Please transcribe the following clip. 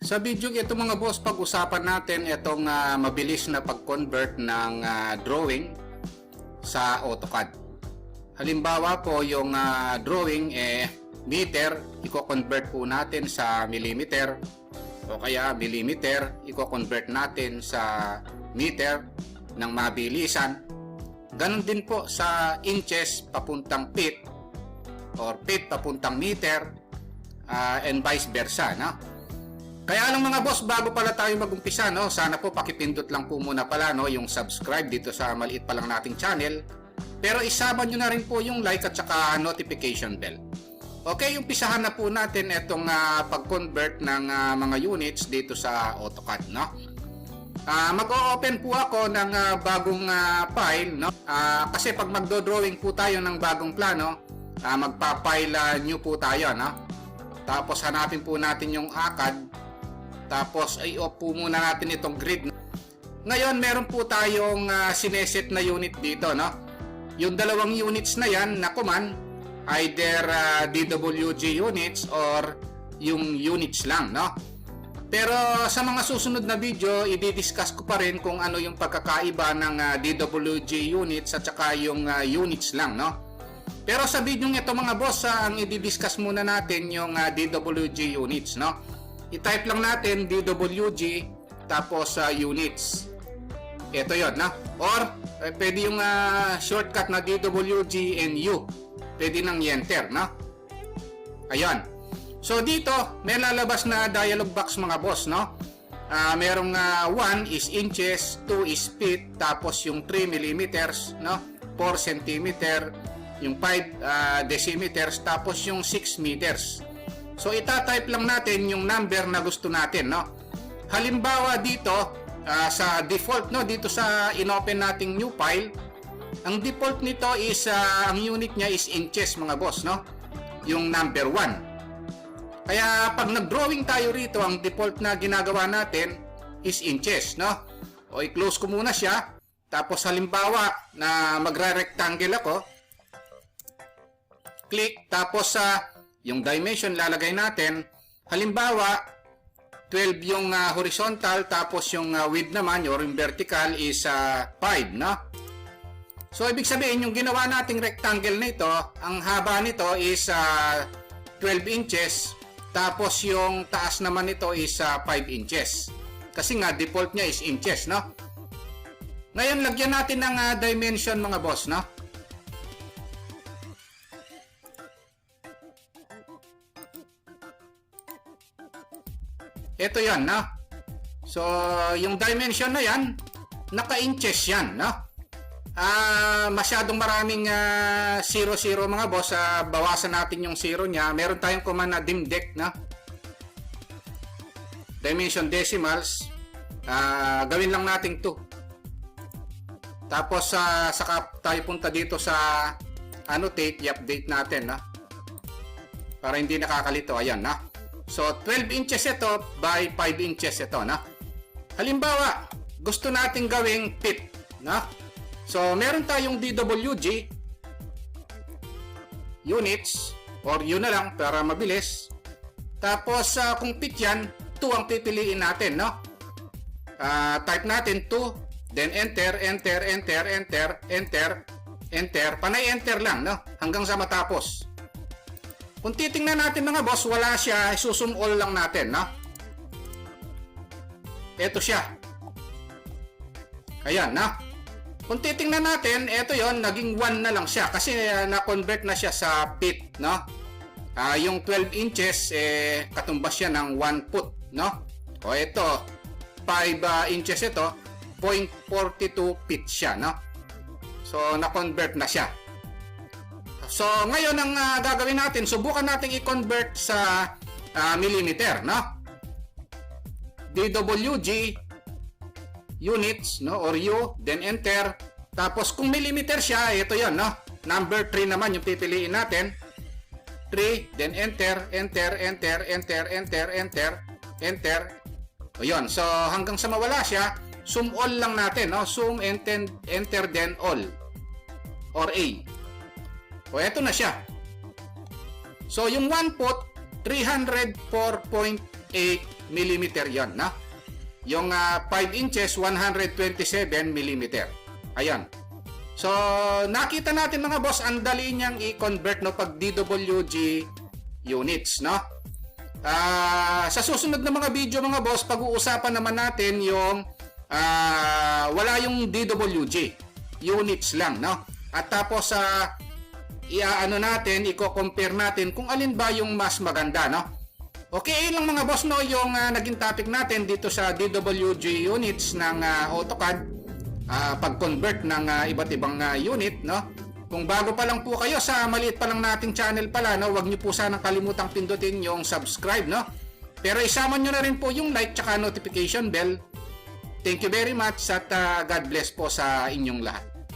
Sa video ito mga boss, pag-usapan natin itong mabilis na pag-convert ng drawing sa AutoCAD. Halimbawa po yung drawing meter, i-convert po natin sa millimeter, o kaya millimeter, i-convert natin sa meter ng mabilisan. Ganon din po sa inches papuntang feet or feet papuntang meter, and vice versa, no? Kaya lang mga boss, bago pala tayo mag-umpisa, no, sana po pakipindot lang po muna pala, no, yung subscribe dito sa maliit pa lang nating channel. Pero isama nyo na rin po yung like at saka notification bell. Okay, umpisahan na po natin itong pag-convert ng mga units dito sa AutoCAD, no. Mag-o-open po ako ng bagong file, no. Kasi pag magdo-drawing po tayo ng bagong plano, magpa-file new po tayo, no. Tapos hanapin po natin yung ACAD. Tapos i-off po muna natin itong grid. Ngayon meron po tayong sineset na unit dito, no. Yung dalawang units na yan na command, either DWG units or yung units lang, no. Pero sa mga susunod na video, i-discuss ko pa rin kung ano yung pagkakaiba ng DWG units at saka yung units lang, no. Pero sa video ito mga boss, ang i-discuss muna natin yung DWG units, no. I-type lang natin DWG tapos units. Ito yon, no. Or pwede yung shortcut na DWG and U. Pwede nang i-enter, no. Ayun. So dito may lalabas na dialog box mga boss, no. Merong 1 is inches, 2 is feet, tapos yung 3 millimeters, no, 4 centimeter, yung 5 decimeters, tapos yung 6 meters. So ita-type lang natin yung number na gusto natin, no. Halimbawa dito sa default, no, dito sa inopen nating new file, ang default nito is ang unit niya is inches mga boss, no. Yung number 1. Kaya pag nag-drawing tayo rito, ang default na ginagawa natin is inches, no. O i-close ko muna siya. Tapos halimbawa na magre-rectangle ako, click, tapos yung dimension lalagay natin. Halimbawa 12 yung horizontal, tapos yung width naman or yung vertical is 5, no. So ibig sabihin yung ginawa nating rectangle nito, ang haba nito is 12 inches, tapos yung taas naman nito is 5 inches. Kasi nga default niya is inches, no. Ngayon lagyan natin ng dimension mga boss, no. Ito yan, no. So yung dimension na yan, naka-inches yan, no. Masyadong maraming 00 mga boss. Bawasan natin yung 0 nya. Meron tayong command na dimdec, no. Dimension decimals, gawin lang natin 2. Tapos saka tayo punta dito sa annotate, i-update natin, no, para hindi nakakalito. Ayan, no. So 12 inches ito by 5 inches ito, no. Halimbawa gusto nating gawing feet, no. So meron tayong DWG units, or yun na lang para mabilis. Tapos kung feet yan, 2 ang pipiliin natin, no. Type natin 2, then enter, enter, enter, enter, enter, enter. Panay enter lang, no, hanggang sa matapos. Kung titingnan natin mga boss, wala siya, isusum all lang natin, no. Ito siya. Ayan, no. Kung titingnan natin, ito yon, naging 1 na lang siya kasi na-convert na siya sa feet, no. Yung 12 inches katumbas siya ng 1 foot, no. O ito 5 inches ito, 0.42 feet siya, no. So na-convert na siya. So ngayon ang gagawin natin, subukan natin i-convert sa millimeter, no. DWG units, no, or U, then enter. Tapos kung millimeter siya, ito 'yon, no. Number 3 naman yung pipiliin natin. 3, then enter, enter, enter, enter, enter, enter, enter. O yun. So hanggang sa mawala siya, sum all lang natin, no. Sum, enter, then all, or A. O eto na siya. So yung 1 foot 304.8 mm yon, no? Yung 5 inches, 127 mm. Ayan. So, nakita natin mga boss, ang dali niyang i-convert no pag DWG units, no? Sa susunod na mga video mga boss, pag-uusapan naman natin yung wala yung DWG units lang, no? At tapos iaano natin, i-compare natin kung alin ba yung mas maganda, no? Okay, lang mga boss, no, yung naging topic natin dito sa DWG units ng AutoCAD, pag-convert ng iba't ibang unit, no? Kung bago pa lang po kayo sa maliit pa lang nating channel pala, no, wag niyo po sanang kalimutang pindutin yung subscribe, no? Pero isama niyo na rin po yung like tsaka notification bell. Thank you very much at God bless po sa inyong lahat.